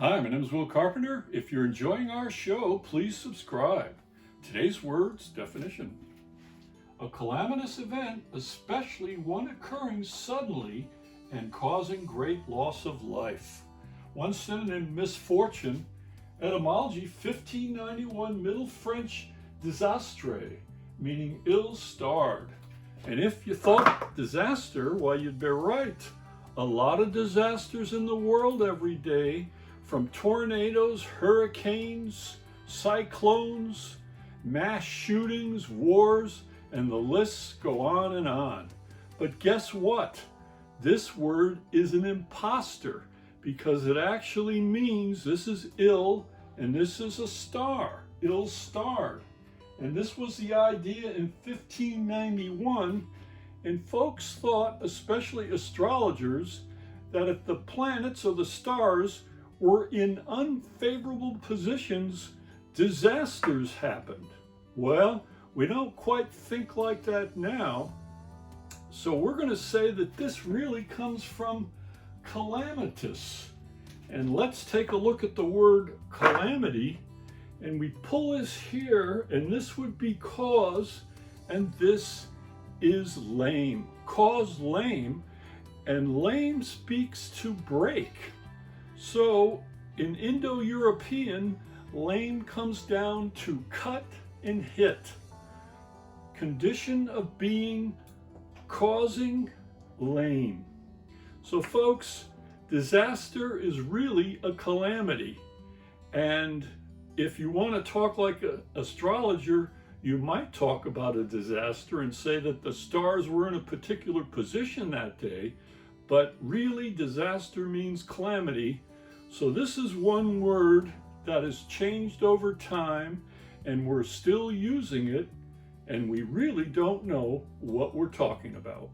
Hi, my name is Will Carpenter. If you're enjoying our show, please subscribe. Today's words definition. A calamitous event, especially one occurring suddenly and causing great loss of life. One synonym, misfortune. Etymology, 1591 Middle French désastre, meaning ill-starred. And if you thought disaster, well, you'd be right. A lot of disasters in the world every day, from tornadoes, hurricanes, cyclones, mass shootings, wars, and the lists go on and on. But guess what? This word is an imposter because it actually means this is ill and this is a star, ill-starred. And this was the idea in 1591, and folks thought, especially astrologers, that if the planets or the stars were in unfavorable positions, disasters happened. Well, we don't quite think like that now. So we're going to say that this really comes from calamitous. And let's take a look at the word calamity. And we pull this here, and this would be cause, and this is lame. Cause lame, and lame speaks to break. So in Indo-European, lame comes down to cut and hit. Condition of being, causing lame. So folks, disaster is really a calamity. And if you want to talk like an astrologer, you might talk about a disaster and say that the stars were in a particular position that day, but really disaster means calamity. So this is one word that has changed over time, and we're still using it, and we really don't know what we're talking about.